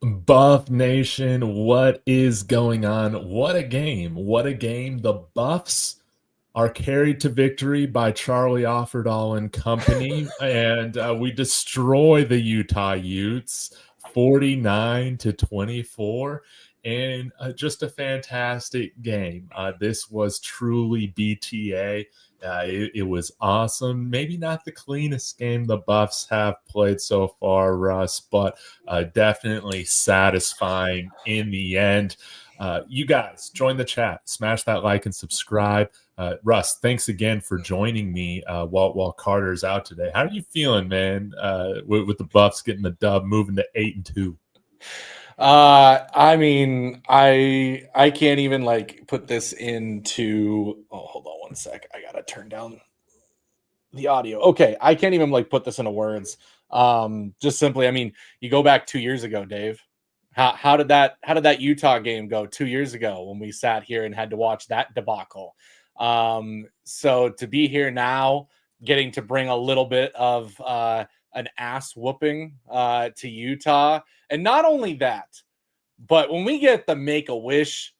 Buff Nation, what is going on? What a game. What a game. The Buffs are carried to victory by Charlie Offerdahl and company, and we destroy the Utah Utes 49-24. And just a fantastic game. This was truly BTA. It was awesome. Maybe not the cleanest game the Buffs have played so far, Russ, but definitely satisfying in the end. You guys, join the chat, smash that like and subscribe. Russ, thanks again for joining me while Carter's out today. How are you feeling, man, with the Buffs getting the dub, moving to 8-2? I mean, I can't even like put this into. Oh, hold on one sec. I gotta turn down the audio. Okay, I can't even like put this into words. Just simply, I mean, you go back 2 years ago, Dave. How did that Utah game go 2 years ago when we sat here and had to watch that debacle? So to be here now, getting to bring a little bit of an ass whooping to Utah. And not only that, but when we get the Make-A-Wish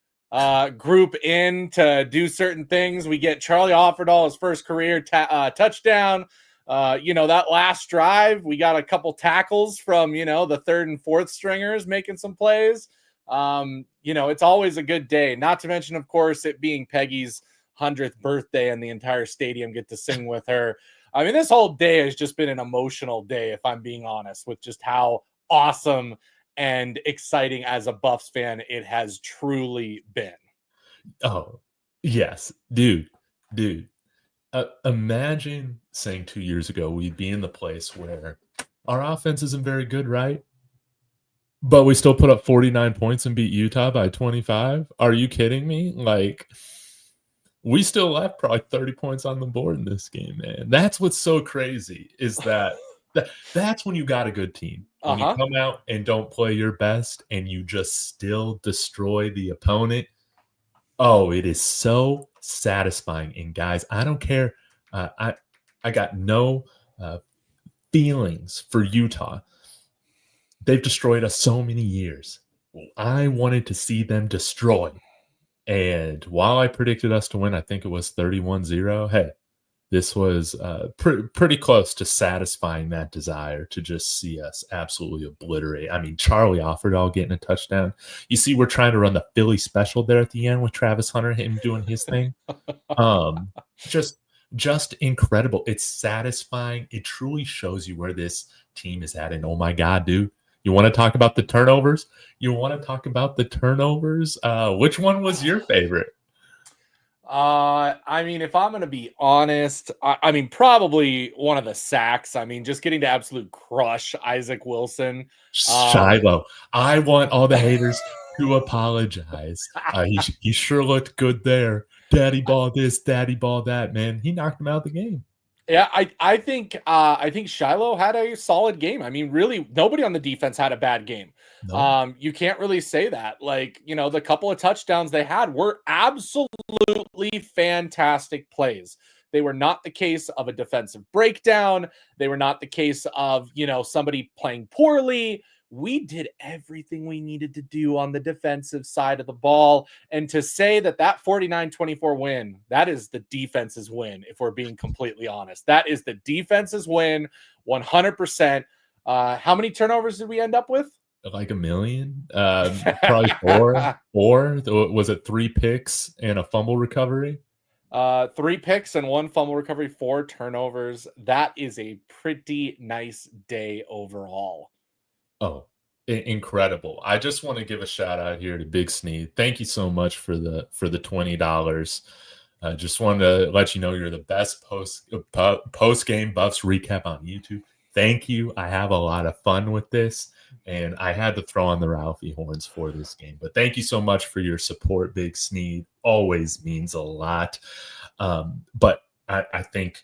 group in to do certain things, we get Charlie Offerdahl, his first career touchdown. That last drive, we got a couple tackles from, the third and fourth stringers making some plays. It's always a good day, not to mention, of course, it being Peggy's 100th birthday and the entire stadium get to sing with her. I mean, this whole day has just been an emotional day, if I'm being honest, with just how awesome and exciting as a Buffs fan it has truly been. Oh, yes, dude. Imagine saying 2 years ago we'd be in the place where our offense isn't very good, right? But we still put up 49 points and beat Utah by 25. Are you kidding me? Like, we still left probably 30 points on the board in this game, man. That's what's so crazy is that's when you got a good team. When you come out and don't play your best and you just still destroy the opponent. Oh, it is so satisfying. And guys, I don't care. I got no feelings for Utah. They've destroyed us so many years. I wanted to see them destroyed. And while I predicted us to win, I think it was 31-0. Hey, this was pretty close to satisfying that desire to just see us absolutely obliterate. I mean, Charlie Offerdahl getting a touchdown. You see, we're trying to run the Philly special there at the end with Travis Hunter, him doing his thing. Just incredible. It's satisfying. It truly shows you where this team is at. And oh my God, dude. You want to talk about the turnovers? Which one was your favorite? I mean, if I'm going to be honest, I mean, probably one of the sacks. I mean, just getting to absolute crush Isaac Wilson. Shiloh. I want all the haters to apologize. He sure looked good there. Daddy ball this, daddy ball that, man. He knocked him out of the game. Yeah, I think Shiloh had a solid game. I mean, really, nobody on the defense had a bad game. No. You can't really say that. Like, the couple of touchdowns they had were absolutely fantastic plays. They were not the case of a defensive breakdown. They were not the case of, somebody playing poorly. We did everything we needed to do on the defensive side of the ball. And to say that 49-24 win, that is the defense's win, if we're being completely honest. That is the defense's win, 100%. How many turnovers did we end up with? Like a million? Probably four. Was it 3 picks and a fumble recovery? 3 picks and 1 fumble recovery, 4 turnovers. That is a pretty nice day overall. Oh, incredible. I just want to give a shout out here to Big Sneed. Thank you so much for the $20. Just wanted to let you know you're the best post-game Buffs recap on YouTube. Thank you. I have a lot of fun with this, and I had to throw on the Ralphie horns for this game. But thank you so much for your support, Big Sneed. Always means a lot. But I think,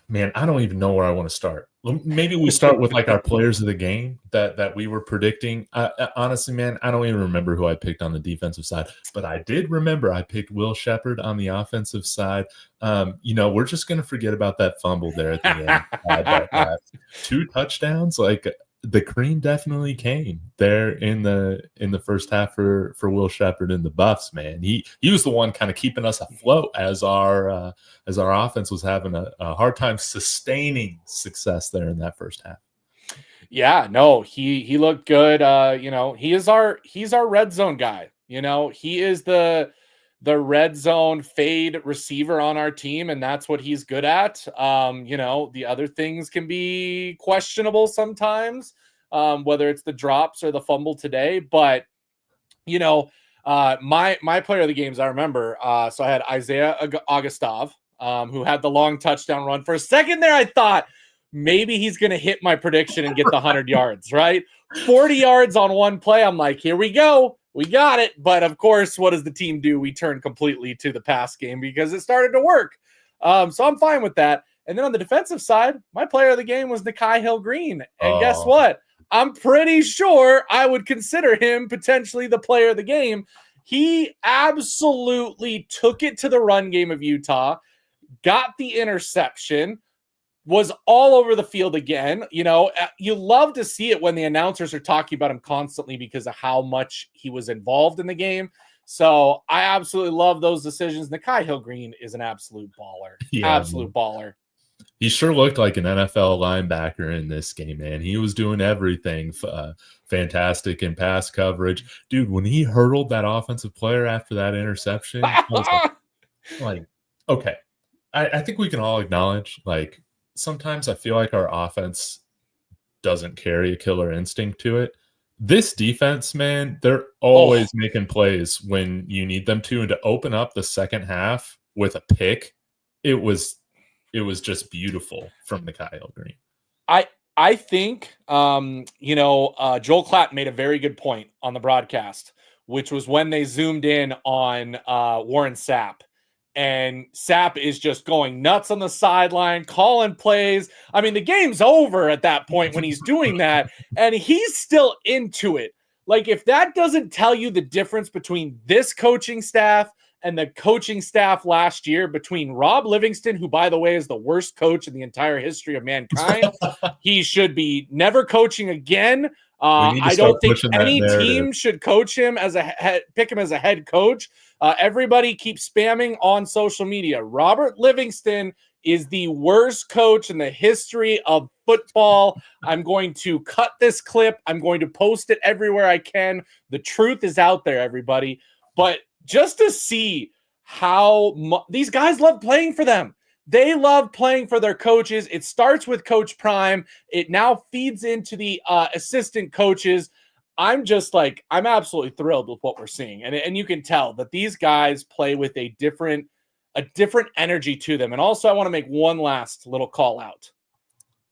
man, I don't even know where I want to start. Maybe we start with like our players of the game that we were predicting. Honestly, man, I don't even remember who I picked on the defensive side, but I did remember I picked Will Shepherd on the offensive side. We're just going to forget about that fumble there at the end. 2 touchdowns. Like, the cream definitely came there in the first half for Will Shepherd and the Buffs, man. He was the one kind of keeping us afloat as our offense was having a hard time sustaining success there in that first half. Yeah, no, he looked good. He's our red zone guy. He is the red zone fade receiver on our team, and that's what he's good at. The other things can be questionable sometimes, whether it's the drops or the fumble today. But my player of the games, I remember. So I had Isaiah Augustov, who had the long touchdown run. For a second there, I thought maybe he's going to hit my prediction and get the 100 yards, right? 40 yards on one play. I'm like, here we go. We got it. But of course, what does the team do? We turn completely to the pass game because it started to work. So I'm fine with that. And then on the defensive side, my player of the game was Nikhai Hill-Green. And guess what? I'm pretty sure I would consider him potentially the player of the game. He absolutely took it to the run game of Utah, got the interception, was all over the field again. You love to see it when the announcers are talking about him constantly because of how much he was involved in the game. So I absolutely love those decisions. Nikhai Hill-Green is an absolute baller. Absolute baller. He sure looked like an NFL linebacker in this game, man. He was doing everything fantastic in pass coverage. Dude, when he hurdled that offensive player after that interception, I was like, okay. I think we can all acknowledge, like, sometimes I feel like our offense doesn't carry a killer instinct to it. This defense, man, they're always making plays when you need them to. And to open up the second half with a pick, it was just beautiful from Nikhai Hill-Green. I think, Joel Klatt made a very good point on the broadcast, which was when they zoomed in on Warren Sapp. And Sapp is just going nuts on the sideline, calling plays. I mean, the game's over at that point when he's doing that, and he's still into it. Like, if that doesn't tell you the difference between this coaching staff and the coaching staff last year, between Rob Livingston, who, by the way, is the worst coach in the entire history of mankind, he should be never coaching again. I don't think any team should coach him pick him as a head coach. Everybody keeps spamming on social media. Robert Livingston is the worst coach in the history of football. I'm going to cut this clip. I'm going to post it everywhere I can. The truth is out there, everybody. But just to see how these guys love playing for them. They love playing for their coaches. It starts with Coach Prime. It now feeds into the assistant coaches. I'm absolutely thrilled with what we're seeing. And you can tell that these guys play with a different energy to them. And also I want to make one last little call out.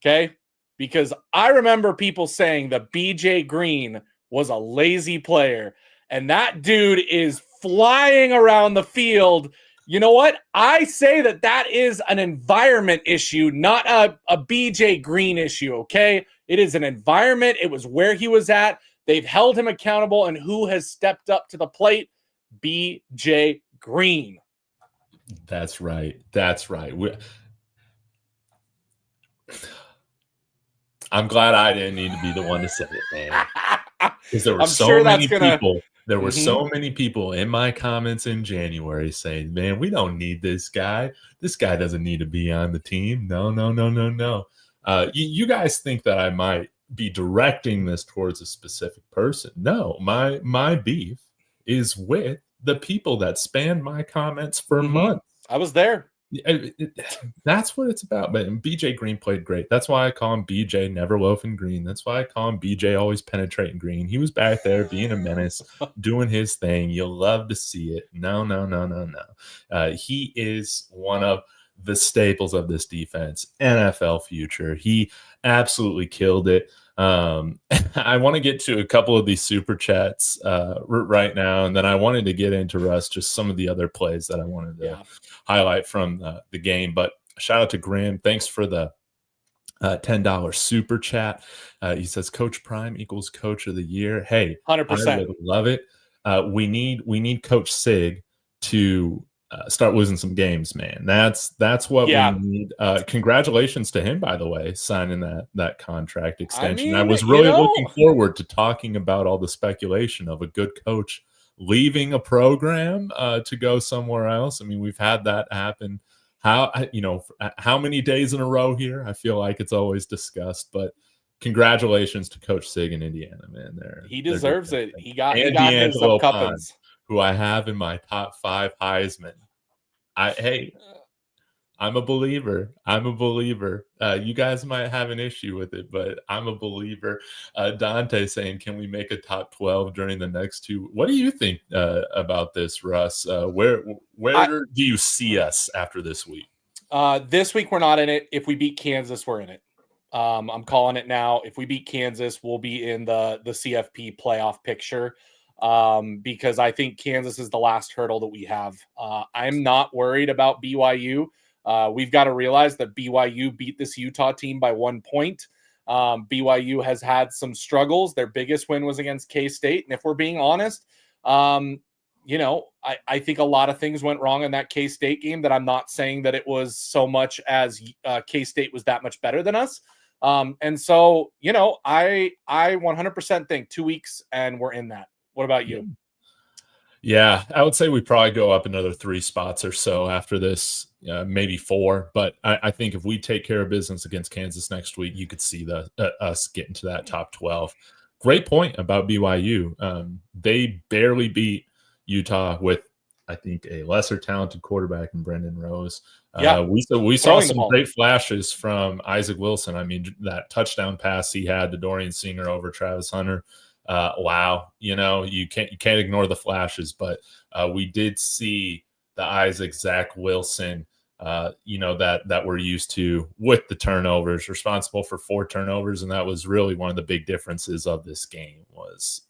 Okay? Because I remember people saying that BJ Green was a lazy player. And that dude is flying around the field. You know what? I say that is an environment issue, not a BJ Green issue, okay? It is an environment. It was where he was at. They've held him accountable, and who has stepped up to the plate? BJ Green. That's right. I'm glad I didn't need to be the one to say it, man. Because there were so many people in my comments in January saying, man, we don't need this guy. This guy doesn't need to be on the team. No. You guys think that I might be directing this towards a specific person. No, my beef is with the people that spanned my comments for months. I was there. That's what it's about. But BJ Green played great. That's why I call him BJ Never Loafing Green. That's why I call him BJ Always Penetrating Green. He was back there being a menace, doing his thing. You'll love to see it. No. He is one of the staples of this defense. NFL future. He absolutely killed it. I want to get to a couple of these super chats right now, and then I wanted to get into Russ, just some of the other plays that I wanted to highlight from the game. But shout out to Graham. Thanks for the $10 super chat. He says Coach Prime equals Coach of the Year. Hey, 100%. I would love it. We need Coach Sig to start losing some games, man. That's what we need. Congratulations to him, by the way, signing that contract extension. I was really looking forward to talking about all the speculation of a good coach leaving a program to go somewhere else. I mean, we've had that happen. How many days in a row here? I feel like it's always discussed, but congratulations to Coach Sig in Indiana, man. He deserves it. He got his cuppings, who I have in my top 5 Heisman. I'm a believer. You guys might have an issue with it, but I'm a believer. Dante saying, can we make a top 12 during the next 2? What do you think about this, Russ? Where do you see us after this week? This week, we're not in it. If we beat Kansas, we're in it. I'm calling it now. If we beat Kansas, we'll be in the CFP playoff picture. Because I think Kansas is the last hurdle that we have. I'm not worried about BYU. We've got to realize that BYU beat this Utah team by 1 point. BYU has had some struggles. Their biggest win was against K-State. And if we're being honest, I think a lot of things went wrong in that K-State game, that I'm not saying that it was so much as K-State was that much better than us. And so, I 100% think 2 weeks and we're in that. What about you? Yeah, I would say we probably go up another 3 spots or so after this, maybe 4. But I think if we take care of business against Kansas next week, you could see us getting to that top 12. Great point about BYU. They barely beat Utah with, I think, a lesser talented quarterback in Brendan Rose. We saw some great flashes from Isaac Wilson. I mean, that touchdown pass he had to Dorian Singer over Travis Hunter. Wow, you can't ignore the flashes, but we did see the Isaac Zach Wilson, that we're used to with the turnovers, responsible for 4 turnovers, and that was really one of the big differences of this game, was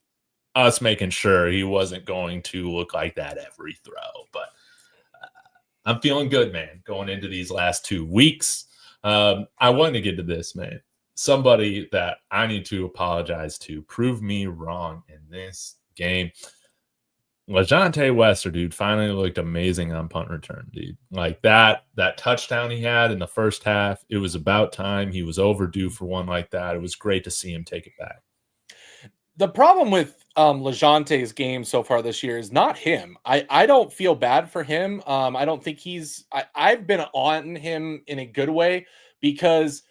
us making sure he wasn't going to look like that every throw. But I'm feeling good, man, going into these last 2 weeks. I wanted to get to this, man. Somebody that I need to apologize to prove me wrong in this game. LaJohntay Wester, dude, finally looked amazing on punt return, dude. Like that touchdown he had in the first half, it was about time. He was overdue for one like that. It was great to see him take it back. The problem with LaJohntay's game so far this year is not him. I don't feel bad for him. I don't think I've been on him in a good way, because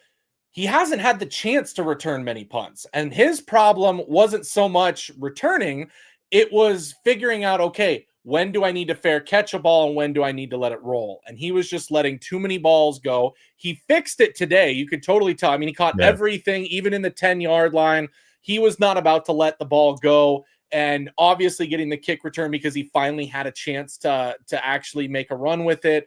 he hasn't had the chance to return many punts. And his problem wasn't so much returning. It was figuring out, okay, when do I need to fair catch a ball and when do I need to let it roll? And he was just letting too many balls go. He fixed it today. You could totally tell. I mean, he caught everything, even in the 10-yard line. He was not about to let the ball go. And obviously getting the kick return because he finally had a chance to actually make a run with it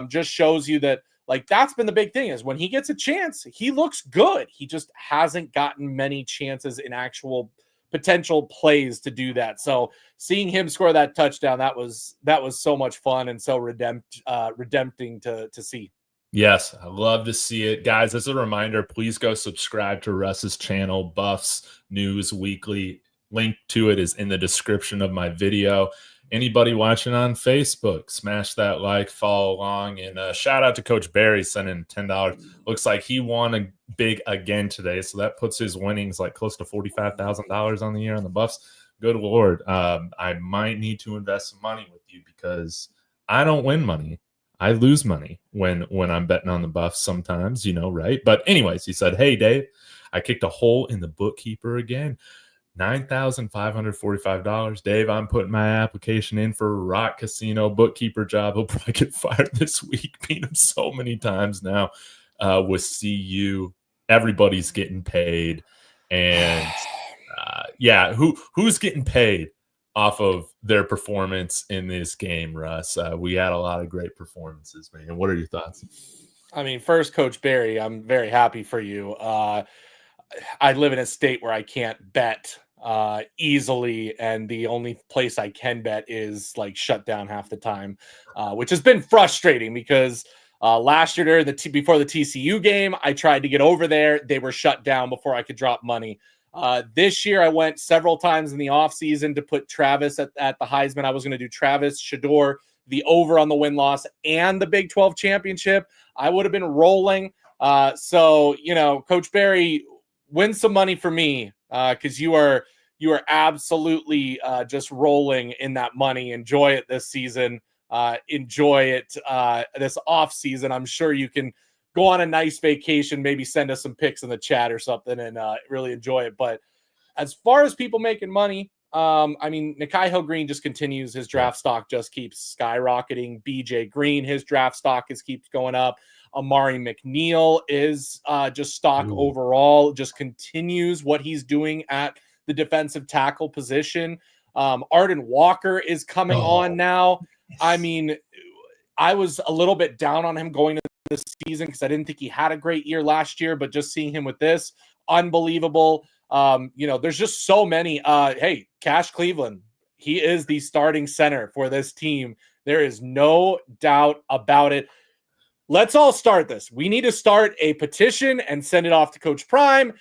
just shows you that, like, that's been the big thing, is when he gets a chance, he looks good. He just hasn't gotten many chances in actual potential plays to do that. So seeing him score that touchdown, that was so much fun and so redempting to see. Yes, I love to see it. Guys, as a reminder, please go subscribe to Russ's channel, Buffs News Weekly. Link to it is in the description of my video. Anybody watching on Facebook, smash that like, follow along, and shout out to Coach Barry sending $10. Looks like he won big again today, so that puts his winnings like close to $45,000 on the year on the Buffs. Good Lord. I might need to invest some money with you, because I don't win money. I lose money when I'm betting on the Buffs sometimes, right? But anyways, he said, hey, Dave, I kicked a hole in the bookkeeper again. $9,545. Dave, I'm putting my application in for a Rock Casino bookkeeper job. He'll probably get fired this week. Beat him so many times now with CU. Everybody's getting paid. And who's getting paid off of their performance in this game, Russ? We had a lot of great performances, man. What are your thoughts? I mean, first, Coach Barry, I'm very happy for you. I live in a state where I can't bet easily, and the only place I can bet is like shut down half the time, which has been frustrating because last year before the TCU game, I tried to get over there. They were shut down before I could drop money. This year, I went several times in the offseason to put Travis at the Heisman. I was going to do Travis, Shador, the over on the win-loss and the Big 12 championship, I would have been rolling. So, Coach Barry, win some money for me because you are absolutely just rolling in that money. Enjoy it this season. Enjoy it this off season. I'm sure you can go on a nice vacation, maybe send us some pics in the chat or something and really enjoy it. But as far as people making money, Nikai Hill-Green just continues. His draft stock just keeps skyrocketing. BJ Green, his draft stock keeps going up. Amari McNeil is just stock overall, just continues what he's doing at the defensive tackle position. Arden Walker is coming on now. I mean, I was a little bit down on him going into this season because I didn't think he had a great year last year, but just seeing him with this, unbelievable. There's just so many. Hey, Cash Cleveland, he is the starting center for this team. There is no doubt about it. Let's all start this. We need to start a petition and send it off to Coach Prime.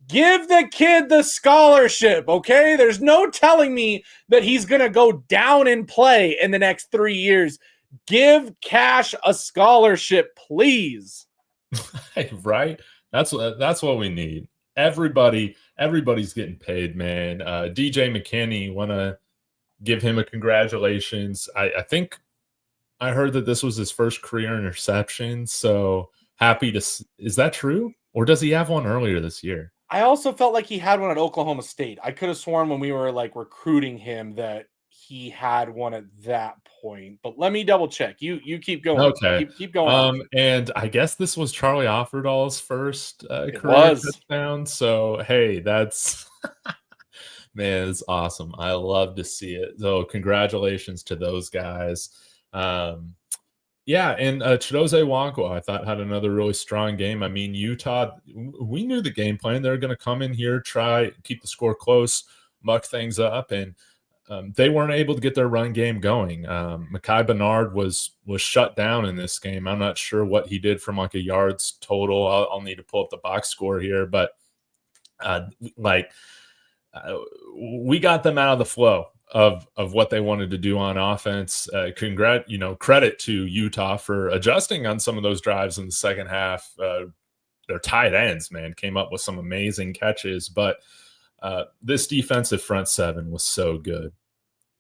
Give the kid the scholarship, okay? There's no telling me that he's going to go down in play in the next 3 years. Give Cash a scholarship, please. Right? That's what we need. Everybody's getting paid, man. DJ McKinney, want to give him a congratulations. I think I heard that this was his first career interception, so happy to – is that true? Or does he have one earlier this year? I also felt like he had one at Oklahoma State. I could have sworn when we were recruiting him that he had one at that point. But let me double check. You keep going. Okay. Keep going. And I guess this was Charlie Offerdahl's first career touchdown. So, hey, that's – man, it's awesome. I love to see it. So congratulations to those guys. Yeah, and Chidozie Nwankwo, I thought, had another really strong game. I mean, Utah, we knew the game plan. They're going to come in here, try, keep the score close, muck things up, and they weren't able to get their run game going. Mekhi Bernard was shut down in this game. I'm not sure what he did from a yards total. I'll need to pull up the box score here, but we got them out of the flow of what they wanted to do on offense. Credit to Utah for adjusting on some of those drives in the second half. Their tight ends, man, came up with some amazing catches, but this defensive front seven was so good.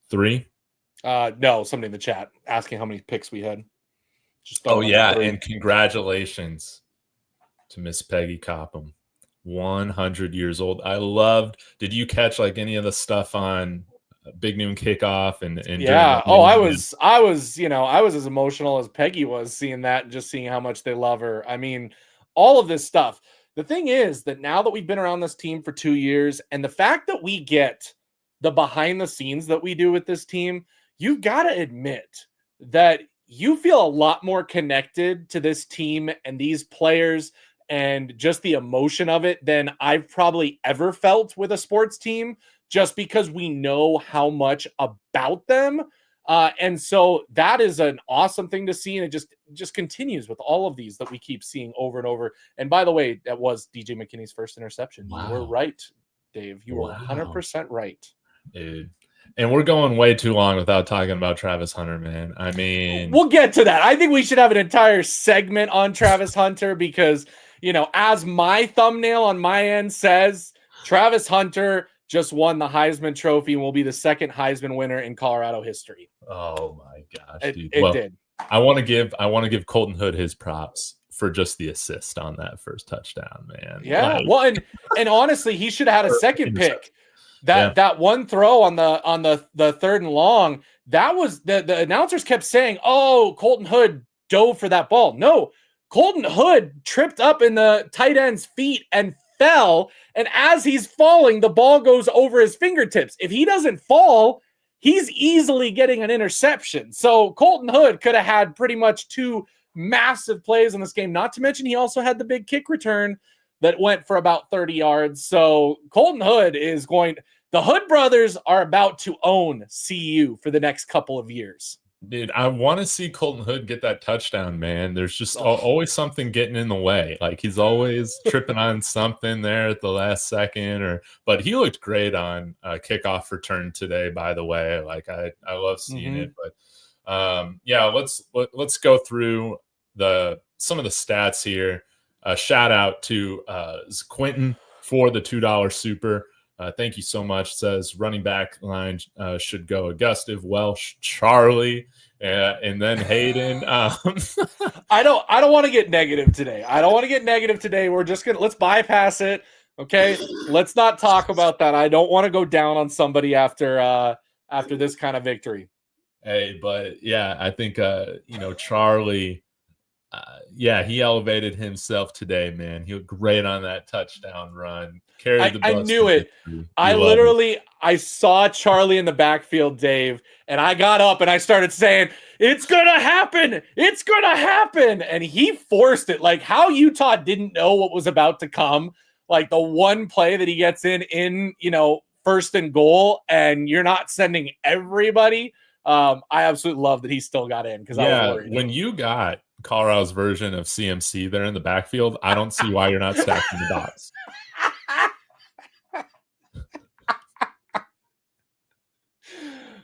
3? No, somebody in the chat asking how many picks we had. And congratulations to Miss Peggy Copham. 100 years old. Did you catch any of the stuff on Big Noon Kickoff and yeah? I was as emotional as Peggy was seeing that and just seeing how much they love her. I mean, all of this stuff. The thing is that now that we've been around this team for 2 years, and the fact that we get the behind the scenes that we do with this team, you've got to admit that you feel a lot more connected to this team and these players and just the emotion of it than I've probably ever felt with a sports team, just because we know how much about them. And so that is an awesome thing to see. And it just continues with all of these that we keep seeing over and over. And by the way, that was DJ McKinney's first interception. Wow. You were right, Dave. You were 100% right. Dude. And we're going way too long without talking about Travis Hunter, man. I mean, we'll get to that. I think we should have an entire segment on Travis Hunter because, as my thumbnail on my end says, Travis Hunter just won the Heisman Trophy and will be the second Heisman winner in Colorado history. Oh my gosh, dude! It did. I want to give Colton Hood his props for just the assist on that first touchdown, man. Yeah, and honestly, he should have had a second pick. That one throw on the third and long. That was the announcers kept saying, "Oh, Colton Hood dove for that ball." No, Colton Hood tripped up in the tight end's feet and fell, and as he's falling, the ball goes over his fingertips. If he doesn't fall, he's easily getting an interception. So Colton Hood could have had pretty much 2 massive plays in this game, not to mention he also had the big kick return that went for about 30 yards. So Colton Hood the Hood brothers are about to own CU for the next couple of years. Dude, I want to see Colton Hood get that touchdown, man. There's just always something getting in the way. He's always tripping on something there at the last second. But he looked great on kickoff return today, by the way. I love seeing it. Yeah, let's go through some of the stats here. Shout out to Quentin for the $2 super. Thank you so much. Says running back line should go Augustive, Welsh, Charlie, and then Hayden. I don't want to get negative today. Let's bypass it. Okay. Let's not talk about that. I don't want to go down on somebody after this kind of victory. Hey, but yeah, I think Charlie, he elevated himself today, man. He was great on that touchdown run. Carried the bus. I knew it. I saw Charlie in the backfield, Dave, and I got up and I started saying, "It's gonna happen! It's gonna happen!" And he forced it. Like how Utah didn't know what was about to come. Like the one play that he gets in, first and goal, and you're not sending everybody. I absolutely love that he still got in because I was worried. When you got Colorado's version of CMC there in the backfield, I don't see why you're not stacking the box.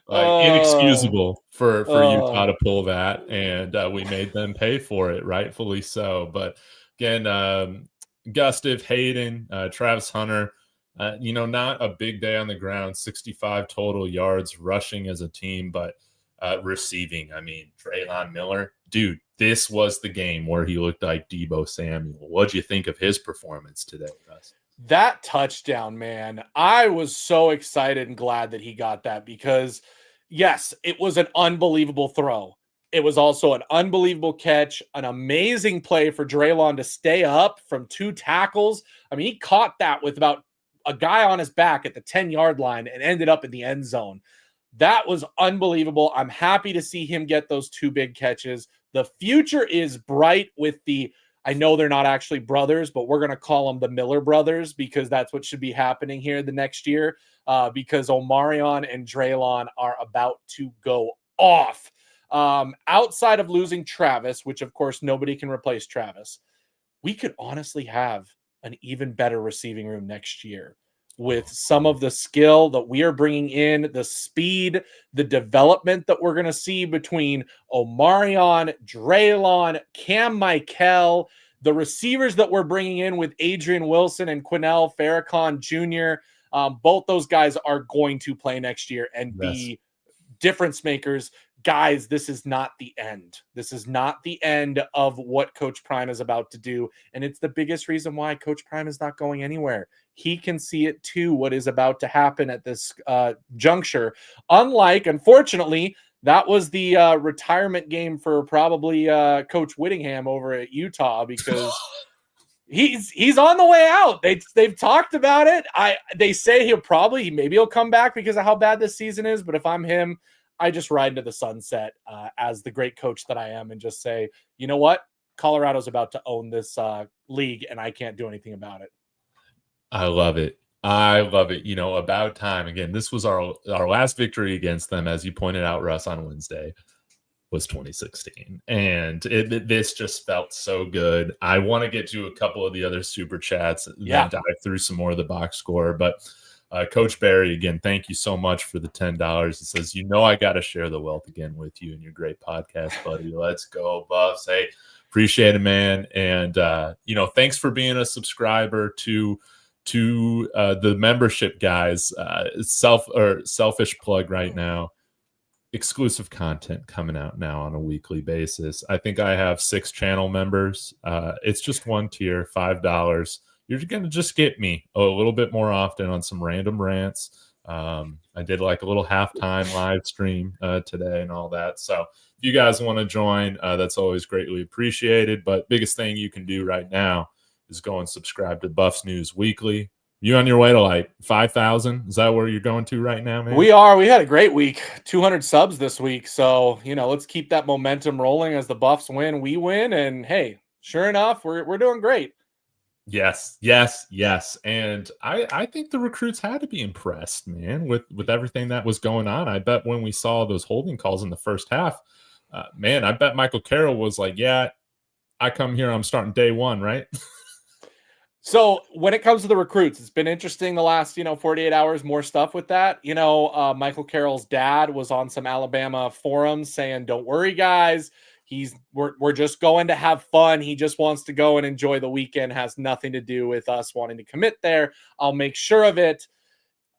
Inexcusable for Utah to pull that, and we made them pay for it, rightfully so. But again, Gustive, Hayden, Travis Hunter, not a big day on the ground, 65 total yards rushing as a team, but receiving, I mean, Drelon Miller, dude, this was the game where he looked like Deebo Samuel. What'd you think of his performance today, Russ? That touchdown, man, I was so excited and glad that he got that because, yes, it was an unbelievable throw. It was also an unbelievable catch, an amazing play for Drelon to stay up from 2 tackles. I mean, he caught that with about a guy on his back at the 10-yard line and ended up in the end zone. That was unbelievable. I'm happy to see him get those 2 big catches. The future is bright with I know they're not actually brothers, but we're going to call them the Miller brothers because that's what should be happening here the next year because Omarion and Drelon are about to go off. Outside of losing Travis, which of course nobody can replace Travis, we could honestly have an even better receiving room next year with some of the skill that we are bringing in, the speed, the development that we're going to see between Omarion, Drelon, Cam Michael, the receivers that we're bringing in with Adrian Wilson and Quinnell Farrakhan Jr. Both those guys are going to play next year and be difference makers. Guys, this is not the end. This is not the end of what Coach Prime is about to do. And it's the biggest reason why Coach Prime is not going anywhere. He can see it too, what is about to happen at this juncture. Unlike, unfortunately, that was the retirement game for probably Coach Whittingham over at Utah because he's on the way out. They've talked about it. They say maybe he'll come back because of how bad this season is. But if I'm him, I just ride into the sunset as the great coach that I am and just say, you know what? Colorado's about to own this league and I can't do anything about it. I love it. About time. Again, this was our last victory against them, as you pointed out, Russ, on Wednesday, was 2016. And this just felt so good. I want to get to a couple of the other super chats and then dive through some more of the box score. But Coach Barry, again, thank you so much for the $10. He says, I got to share the wealth again with you and your great podcast, buddy. Let's go, Buffs. Hey, appreciate it, man. And, thanks for being a subscriber to the membership guys. Selfish plug right now. Exclusive content coming out now on a weekly basis. I think I have 6 channel members. It's just one tier, $5. You're going to just get me a little bit more often on some random rants. I did like a little halftime live stream today and all that. So if you guys want to join, that's always greatly appreciated. But biggest thing you can do right now is go and subscribe to Buffs News Weekly. You on your way to like 5,000? Is that where you're going to right now, man? We are. We had a great week. 200 subs this week. So, let's keep that momentum rolling as the Buffs win, we win. And hey, sure enough, we're doing great. Yes. And I think the recruits had to be impressed, man, with everything that was going on. I bet when we saw those holding calls in the first half, I bet Michael Carroll was like, yeah, I come here, I'm starting day one, right? So when it comes to the recruits, it's been interesting the last, 48 hours, more stuff with that. Michael Carroll's dad was on some Alabama forums saying, don't worry, guys. We're just going to have fun. He just wants to go and enjoy the weekend. Has nothing to do with us wanting to commit there. I'll make sure of it.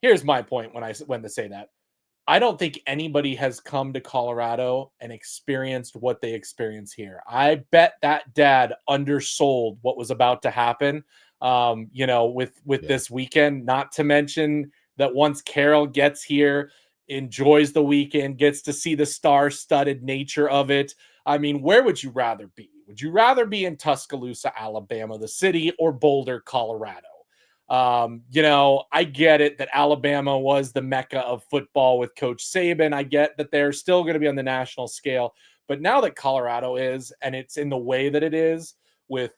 Here's my point when to say that. I don't think anybody has come to Colorado and experienced what they experience here. I bet that dad undersold what was about to happen, with this weekend, not to mention that once Carroll gets here, enjoys the weekend, gets to see the star-studded nature of it. I mean, where would you rather be? Would you rather be in Tuscaloosa, Alabama, the city, or Boulder, Colorado? I get it that Alabama was the mecca of football with Coach Saban. I get that they're still going to be on the national scale, but now that Colorado is, and it's in the way that it is with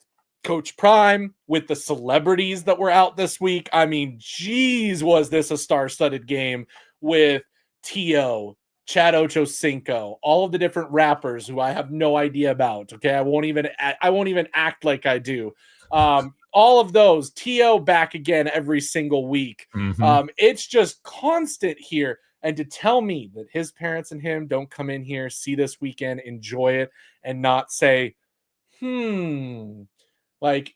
Coach Prime, with the celebrities that were out this week. I mean, geez, was this a star-studded game with T.O., Chad Ochocinco, all of the different rappers who I have no idea about. Okay, I won't even act like I do. All of those, T.O. back again every single week. Mm-hmm. It's just constant here. And to tell me that his parents and him don't come in here, see this weekend, enjoy it, and not say, like,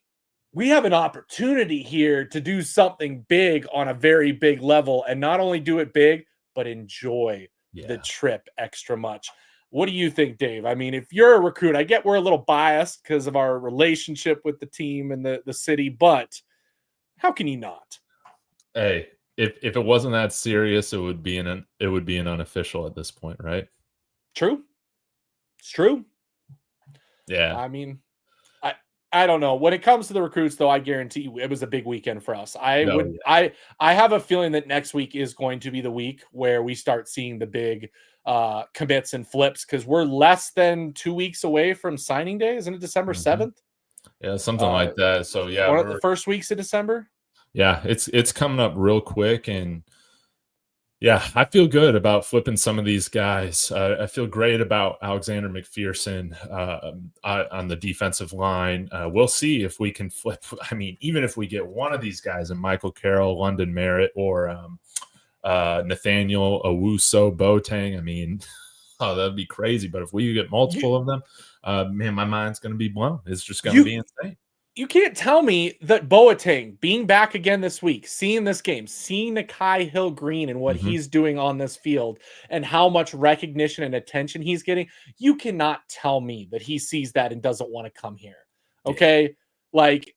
we have an opportunity here to do something big on a very big level, and not only do it big, but enjoy the trip extra much. What do you think, Dave? I mean, if you're a recruit, I get we're a little biased because of our relationship with the team and the city, but how can you not? Hey, if it wasn't that serious, it would be an unofficial at this point, right? True. It's true. Yeah. I mean, I don't know. When it comes to the recruits, though, I guarantee you it was a big weekend for us. I have a feeling that next week is going to be the week where we start seeing the big commits and flips, because we're less than 2 weeks away from signing day. Isn't it December 7th? Yeah, something like that. So yeah, one of the first weeks of December. Yeah, it's coming up real quick, and yeah, I feel good about flipping some of these guys. I feel great about Alexander McPherson on the defensive line. We'll see if we can flip. I mean, even if we get one of these guys in Michael Carroll, London Merritt, or Nathaniel Owusu Boateng, I mean, that'd be crazy. But if we get multiple of them, man, my mind's going to be blown. It's just going to be insane. You can't tell me that Boateng being back again this week, seeing this game, seeing Nakai Hill-Green and what he's doing on this field and how much recognition and attention he's getting, you cannot tell me that he sees that and doesn't want to come here. Okay? Yeah. Like,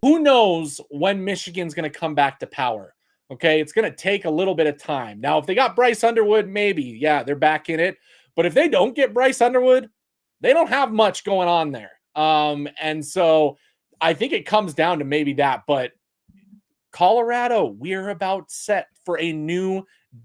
who knows when Michigan's going to come back to power? Okay? It's going to take a little bit of time. Now, if they got Bryce Underwood, maybe, yeah, they're back in it. But if they don't get Bryce Underwood, they don't have much going on there. And so I think it comes down to maybe that, but Colorado, we're about set for a new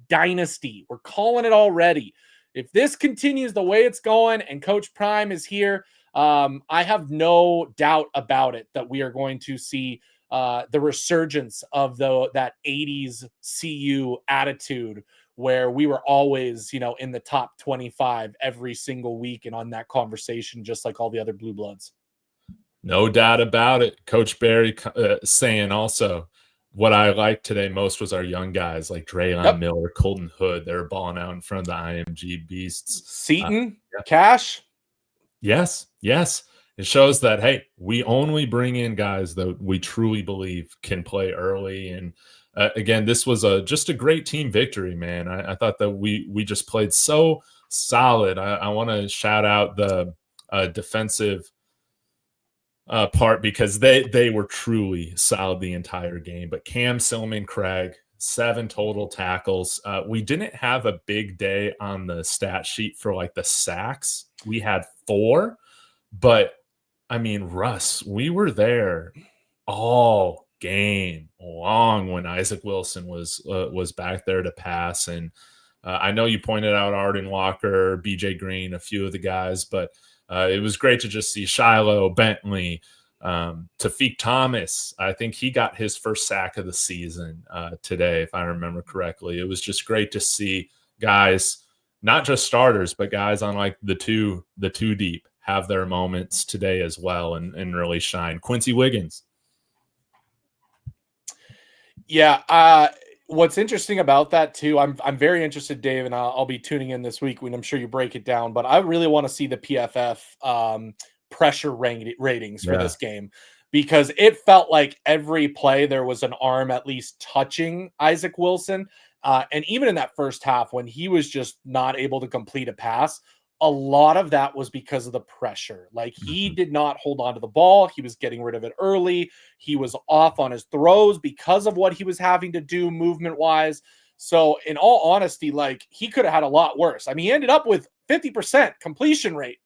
dynasty. We're calling it already. If this continues the way it's going and Coach Prime is here, I have no doubt about it that we are going to see the resurgence of that 80s CU attitude where we were always, in the top 25 every single week and on that conversation, just like all the other Blue Bloods. No doubt about it. Coach Barry saying also, what I liked today most was our young guys like Drelon Miller, Colton Hood. They're balling out in front of the IMG beasts. Seton, Cash. Yes. It shows that, hey, we only bring in guys that we truly believe can play early. And again, this was just a great team victory, man. I thought that we just played so solid. I want to shout out the defensive part, because they were truly solid the entire game. But Cam Silman Craig, 7 total tackles. We didn't have a big day on the stat sheet for like the sacks. We had 4, but I mean, Russ, we were there all game long when Isaac Wilson was back there to pass. And I know you pointed out Arden Walker, BJ Green, a few of the guys, but it was great to just see Shiloh, Bentley, Tafik Thomas. I think he got his first sack of the season today, if I remember correctly. It was just great to see guys, not just starters, but guys on like the two deep have their moments today as well and really shine. Quincy Wiggins, Yeah. What's interesting about that too, I'm very interested, Dave, and I'll be tuning in this week when I'm sure you break it down. But I really want to see the PFF pressure ratings for this game, because it felt like every play there was an arm at least touching Isaac Wilson. And even in that first half, when he was just not able to complete a pass, a lot of that was because of the pressure. Like, he did not hold on to the ball. He was getting rid of it early. He was off on his throws because of what he was having to do movement wise. So in all honesty, like, he could have had a lot worse. I mean, he ended up with 50% completion rate.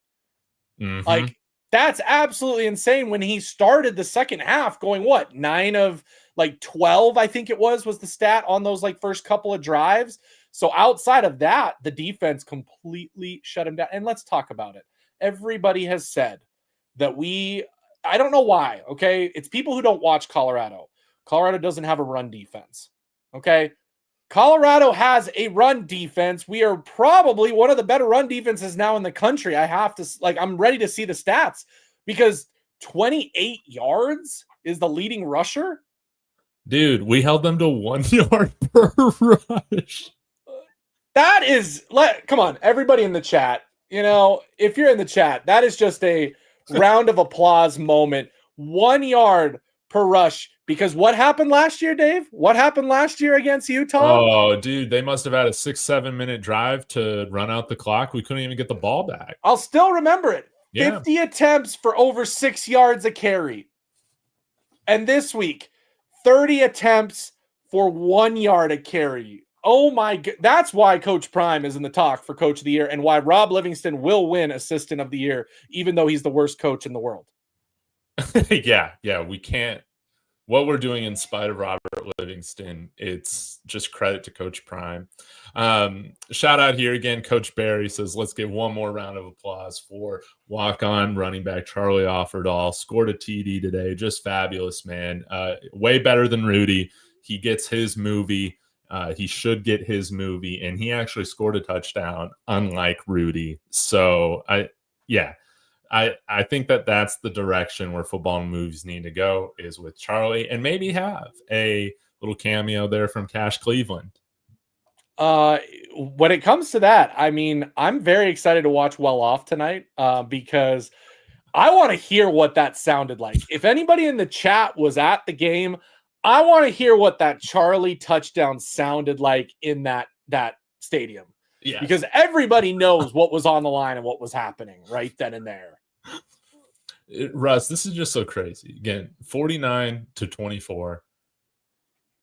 Like, that's absolutely insane. When he started the second half going, 9 of like 12, I think it was the stat on those like first couple of drives. So outside of that, the defense completely shut him down. And let's talk about it. Everybody has said that I don't know why, okay? It's people who don't watch Colorado. Colorado doesn't have a run defense, okay? Colorado has a run defense. We are probably one of the better run defenses now in the country. I'm ready to see the stats, because 28 yards is the leading rusher. Dude, we held them to 1 yard per rush. That is, come on, everybody in the chat. If you're in the chat, that is just a round of applause moment. 1 yard per rush. Because what happened last year, Dave? What happened last year against Utah? Oh, dude, they must have had a 6-7 minute drive to run out the clock. We couldn't even get the ball back. I'll still remember it. Yeah. 50 attempts for over 6 yards a carry. And this week, 30 attempts for 1 yard a carry. Oh my God. That's why Coach Prime is in the talk for Coach of the Year, and why Rob Livingston will win Assistant of the Year, even though he's the worst coach in the world. Yeah, we can't. What we're doing in spite of Robert Livingston, it's just credit to Coach Prime. Shout out here again, Coach Barry says, let's give one more round of applause for walk-on running back Charlie Offerdahl. Scored a TD today. Just fabulous, man. Way better than Rudy. He gets his movie. He should get his movie, and he actually scored a touchdown, unlike Rudy. So, I think that's the direction where football and movies need to go, is with Charlie, and maybe have a little cameo there from Cash Cleveland. When it comes to that, I mean, I'm very excited to watch Well Off tonight, because I want to hear what that sounded like. If anybody in the chat was at the game, I want to hear what that Charlie touchdown sounded like in that stadium. Yeah. Because everybody knows what was on the line and what was happening right then and there. Russ, this is just so crazy. Again, 49-24.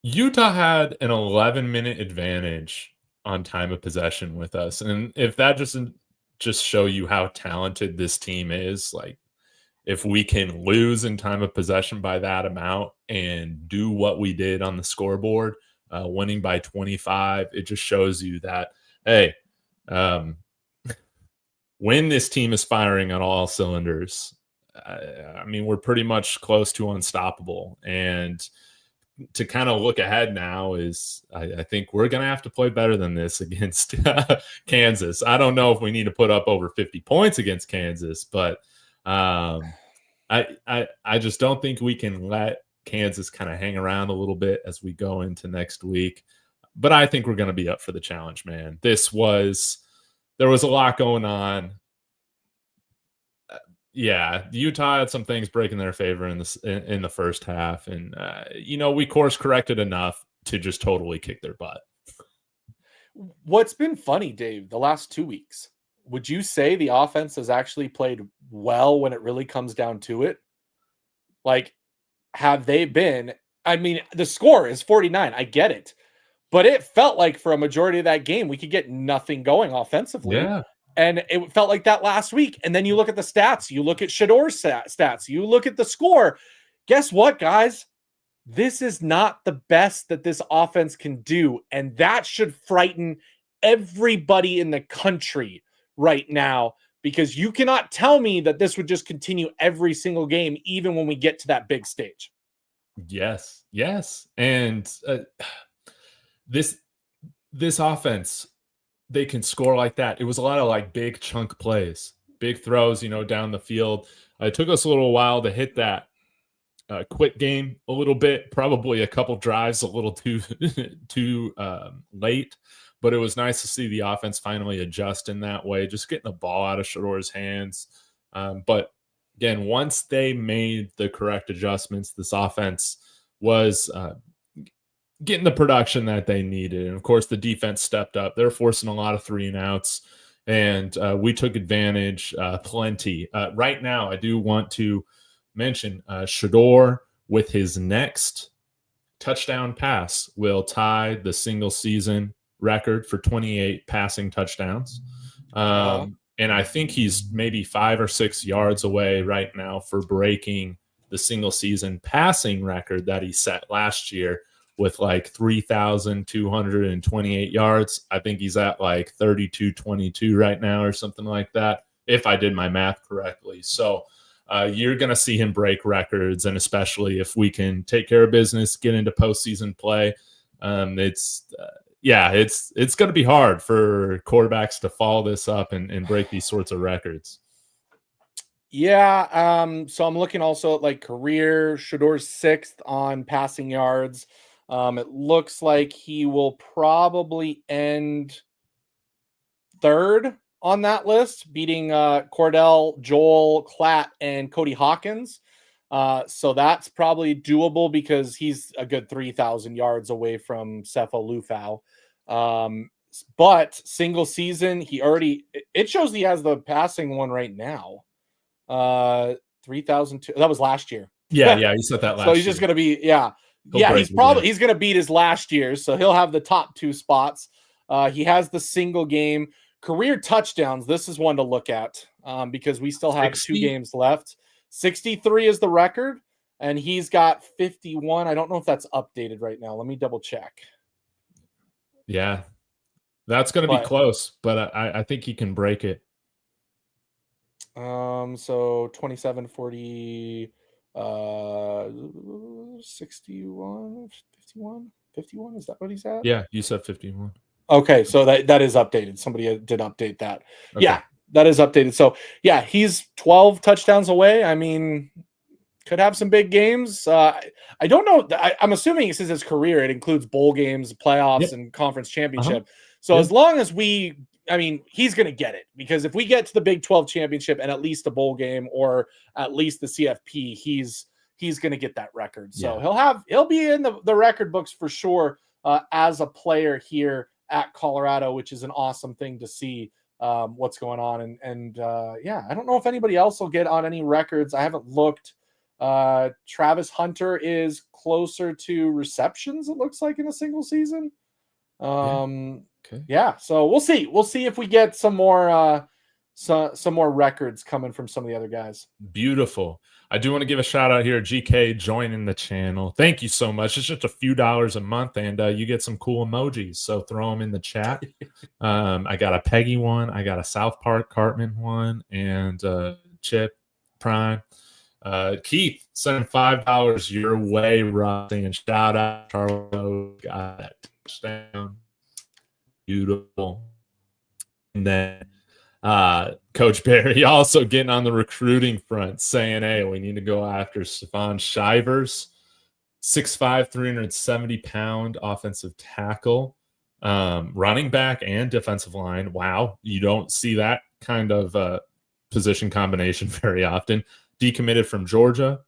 Utah had an 11-minute advantage on time of possession with us. And if that doesn't just show you how talented this team is, like, if we can lose in time of possession by that amount and do what we did on the scoreboard, winning by 25, it just shows you that, hey, when this team is firing on all cylinders, I mean, we're pretty much close to unstoppable. And to kind of look ahead now is I think we're going to have to play better than this against Kansas. I don't know if we need to put up over 50 points against Kansas, but I just don't think we can let Kansas kind of hang around a little bit as we go into next week. But I think we're going to be up for the challenge, man. There was a lot going on. Yeah, Utah had some things breaking their favor in the first half, and we course corrected enough to just totally kick their butt. What's been funny, Dave, the last 2 weeks, would you say the offense has actually played well when it really comes down to it? Like, have they been? I mean, the score is 49. I get it. But it felt like for a majority of that game, we could get nothing going offensively. Yeah. And it felt like that last week. And then you look at the stats. You look at Shador's stats. You look at the score. Guess what, guys? This is not the best that this offense can do. And that should frighten everybody in the country right now, because you cannot tell me that this would just continue every single game, even when we get to that big stage. Yes. And this offense, they can score like that. It was a lot of like big chunk plays, big throws, down the field. It took us a little while to hit that quick game a little bit, probably a couple drives a little too late, but it was nice to see the offense finally adjust in that way, just getting the ball out of Shador's hands. But again, once they made the correct adjustments, this offense was getting the production that they needed. And of course, the defense stepped up. They're forcing a lot of 3-and-outs, and we took advantage plenty. Right now, I do want to mention Shador with his next touchdown pass will tie the single season record for 28 passing touchdowns. And I think he's maybe 5 or 6 yards away right now for breaking the single season passing record that he set last year with like 3,228 yards. I think he's at like 3,222 right now or something like that, if I did my math correctly. So you're going to see him break records, and especially if we can take care of business, get into postseason play. It's going to be hard for quarterbacks to follow this up and break these sorts of records. Yeah. So I'm looking also at like career. Shador's 6th on passing yards. It looks like he will probably end 3rd on that list, beating Cordell, Joel Klatt, and Cody Hawkins. So that's probably doable because he's a good 3,000 yards away from Cepho Lufau. But single season, it shows he has the passing one right now. 3,002. That was last year. Yeah, he said that last year. So he's just going to be, he's going to beat his last year. So he'll have the top 2 spots. He has the single game. Career touchdowns, this is one to look at because we still have 2 games left. 63 is the record, and he's got 51. I don't know if that's updated right now. Let me double check. Yeah, that's going to be close, but I think he can break it. So 27, 40, 61, 51. Is that what he's at? Yeah, you said 51. Okay, so that is updated. Somebody did update that. Okay. Yeah, that is updated. So, yeah, he's 12 touchdowns away. I mean, could have some big games. I don't know. I'm assuming it says his career. It includes bowl games, playoffs, and conference championship. So as long as he's going to get it, because if we get to the Big 12 championship and at least a bowl game or at least the CFP, he's going to get that record. So he'll be in the record books for sure as a player here at Colorado, which is an awesome thing to see what's going on. And I don't know if anybody else will get on any records. I haven't looked. Travis Hunter is closer to receptions, it looks like, in a single season. So we'll see. We'll see if we get some more records coming from some of the other guys. Beautiful. I do want to give a shout out here, GK joining the channel. Thank you so much. It's just a few dollars a month, and you get some cool emojis. So throw them in the chat. I got a Peggy one, I got a South Park Cartman one, and Chip Prime. Keith sending $5 your way, Rob, saying shout out Charlo, got that touchdown. Beautiful. And then Coach Barry also getting on the recruiting front, saying, hey, we need to go after Stephon Shivers, 6'5", 370-pound offensive tackle, running back and defensive line. Wow, you don't see that kind of position combination very often. Decommitted from Georgia,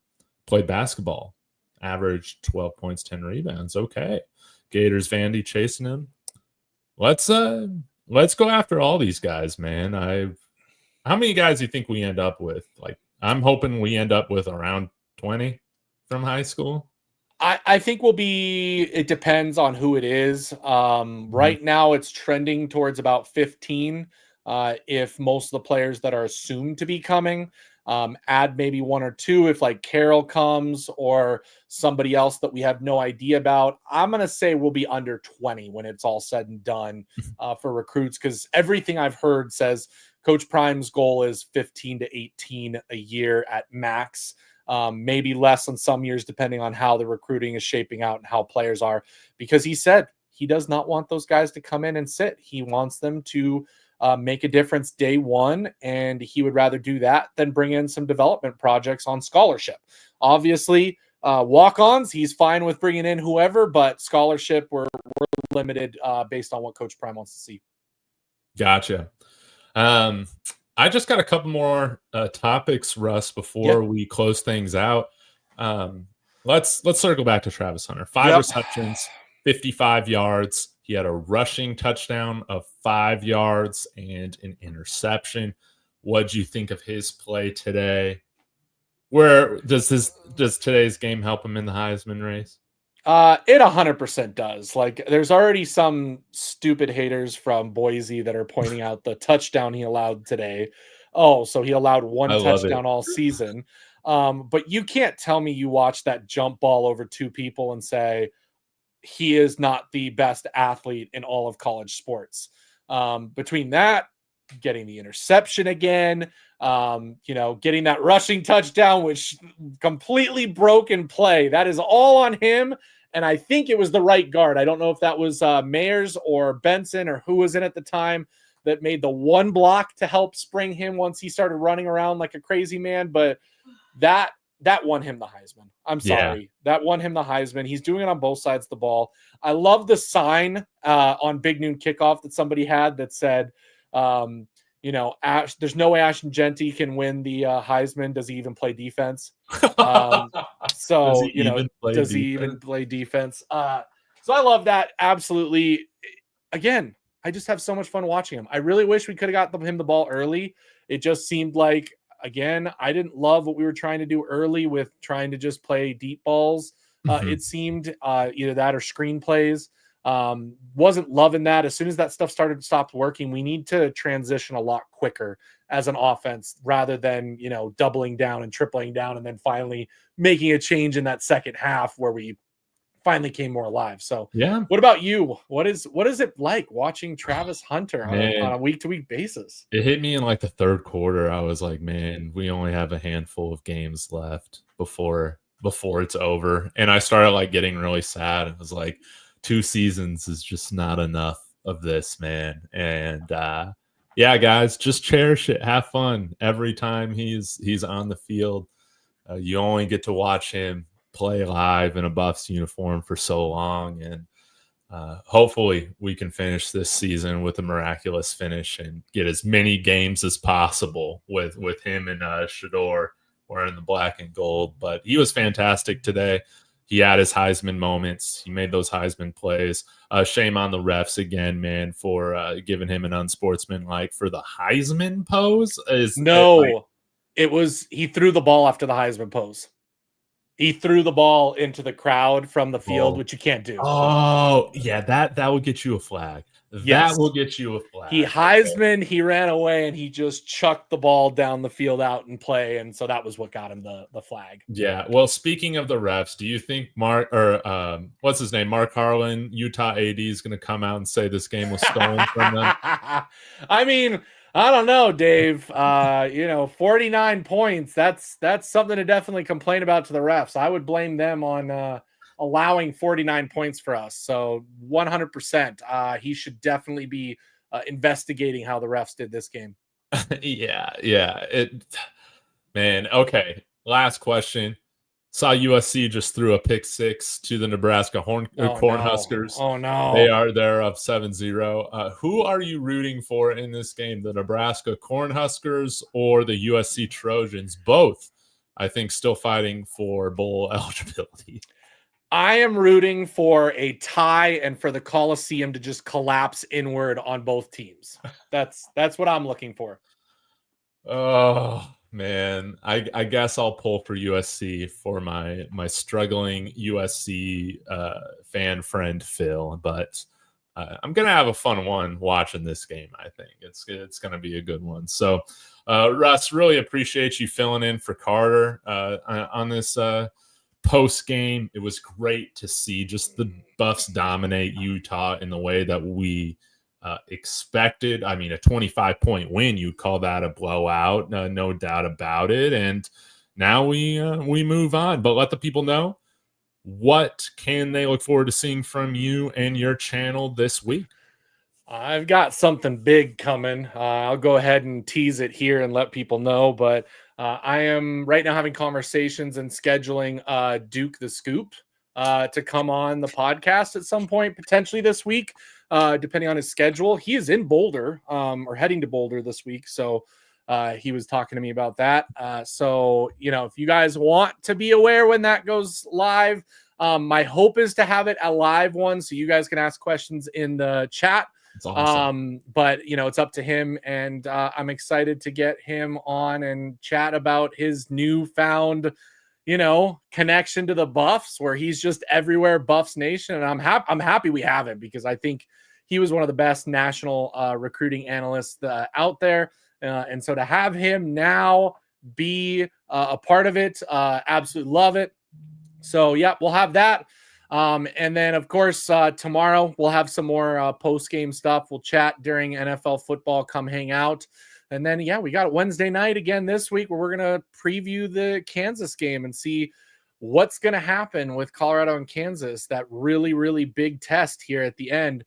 played basketball, averaged 12 points, 10 rebounds. Okay. Gators Vandy chasing him. Let's go after all these guys, man. How many guys do you think we end up with? Like, I'm hoping we end up with around 20 from high school. I think it depends on who it is. Right now it's trending towards about 15. If most of the players that are assumed to be coming, add maybe 1 or 2 if like Carroll comes or somebody else that we have no idea about. I'm going to say we'll be under 20 when it's all said and done for recruits, because everything I've heard says Coach Prime's goal is 15 to 18 a year at max, maybe less on some years depending on how the recruiting is shaping out and how players are, because he said he does not want those guys to come in and sit. He wants them to make a difference day one, and he would rather do that than bring in some development projects on scholarship. Obviously, Walk-ons, he's fine with bringing in whoever, but scholarship, we're limited based on what Coach Prime wants to see. Gotcha. I just got a couple more topics, Russ, before we close things out. Let's circle back to Travis Hunter. 5 receptions, 55 yards. He had a rushing touchdown of 5 yards and an interception. What'd you think of his play today? Where does today's game help him in the Heisman race? It 100% does. Like, there's already some stupid haters from Boise that are pointing out the touchdown he allowed today. Oh, so he allowed one touchdown all season. But you can't tell me you watch that jump ball over 2 people and say he is not the best athlete in all of college sports. Between that, getting the interception again, getting that rushing touchdown, which completely broken play. That is all on him. And I think it was the right guard. I don't know if that was Mayers or Benson or who was in at the time that made the one block to help spring him once he started running around like a crazy man. But that won him the Heisman. I'm sorry. Yeah. That won him the Heisman. He's doing it on both sides of the ball. I love the sign on Big Noon Kickoff that somebody had that said, there's no way Ashton Genty can win the Heisman. Does he even play defense? Does he even play defense? So I love that. Absolutely. Again, I just have so much fun watching him. I really wish we could have got him the ball early. It just seemed like, again, I didn't love what we were trying to do early with trying to just play deep balls. It seemed either that or screen plays. Wasn't loving that. As soon as that stuff stopped working, we need to transition a lot quicker as an offense rather than, doubling down and tripling down and then finally making a change in that second half where we finally came more alive. So yeah. What about you? What is it like watching Travis Hunter on a week-to-week basis? It hit me in like the third quarter. I was like, man, we only have a handful of games left before it's over. And I started like getting really sad. It was like, 2 seasons is just not enough of this, man. And guys, just cherish it. Have fun every time he's on the field. You only get to watch him play live in a Buffs uniform for so long. And hopefully we can finish this season with a miraculous finish and get as many games as possible with him and Shedeur wearing the black and gold. But he was fantastic today. He had his Heisman moments. He made those Heisman plays. Shame on the refs again, man, for giving him an unsportsmanlike for the Heisman pose. He threw the ball after the Heisman pose. He threw the ball into the crowd from the field, which you can't do. Oh, yeah, that will get you a flag. That will get you a flag. He Heisman, he ran away, and he just chucked the ball down the field out in play, and so that was what got him the flag. Yeah, well, speaking of the refs, do you think Mark Harlan, Utah AD, is going to come out and say this game was stolen from them? I mean, I don't know, Dave. 49 points, that's something to definitely complain about to the refs. I would blame them on allowing 49 points for us. So 100%. He should definitely be investigating how the refs did this game. Yeah. Man, okay. Last question. Saw USC just threw a pick 6 to the Nebraska Cornhuskers. Oh, no. They're up 7-0. Who are you rooting for in this game? The Nebraska Cornhuskers or the USC Trojans? Both, I think, still fighting for bowl eligibility. I am rooting for a tie and for the Coliseum to just collapse inward on both teams. That's what I'm looking for. Oh, man. I guess I'll pull for USC for my struggling USC fan friend Phil, but I'm going to have a fun one watching this game. I think it's going to be a good one. So, Russ, really appreciate you filling in for Carter on this post game. It was great to see just the Buffs dominate Utah in the way that we expected. I mean, a 25-point win, you'd call that a blowout, no doubt about it. And now we move on. But let the people know, what can they look forward to seeing from you and your channel this week? I've got something big coming. I'll go ahead and tease it here and let people know, but I am right now having conversations and scheduling Duke the Scoop to come on the podcast at some point, potentially this week, depending on his schedule. He is in Boulder or heading to Boulder this week. So he was talking to me about that. So, if you guys want to be aware when that goes live, my hope is to have it a live one so you guys can ask questions in the chat. It's awesome. But it's up to him, and I'm excited to get him on and chat about his newfound, connection to the Buffs, where he's just everywhere Buffs Nation. And I'm happy we have him, because I think he was one of the best national recruiting analysts out there. And so to have him now be a part of it, absolutely love it. So yeah, we'll have that. And then, of course, tomorrow we'll have some more post-game stuff. We'll chat during NFL football. Come hang out. And then, we got Wednesday night again this week, where we're going to preview the Kansas game and see what's going to happen with Colorado and Kansas, that really, really big test here at the end.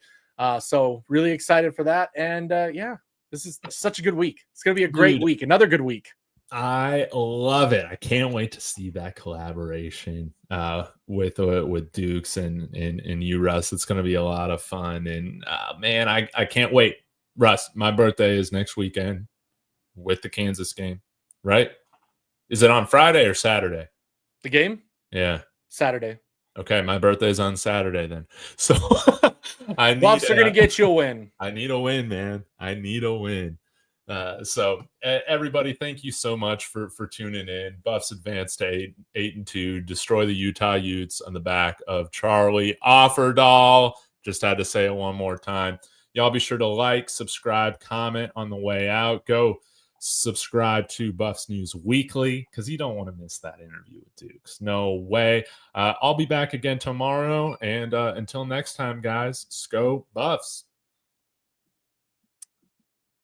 So really excited for that. And this is such a good week. It's going to be a great week. Another good week. I love it. I can't wait to see that collaboration with Dukes and you, Russ. It's going to be a lot of fun. And man, I can't wait. Russ, my birthday is next weekend with the Kansas game, right? Is it on Friday or Saturday? The game? Yeah. Saturday. Okay, my birthday is on Saturday then. So Buffs are going to get you a win. I need a win, man. I need a win. So everybody, thank you so much for tuning in. Buffs advanced to 8-2, destroy the Utah Utes on the back of Charlie Offerdahl. Just had to say it one more time. Y'all be sure to like, subscribe, comment on the way out. Go subscribe to Buffs News Weekly, because you don't want to miss that interview with Dukes. No way. I'll be back again tomorrow. And until next time, guys, Sco Buffs.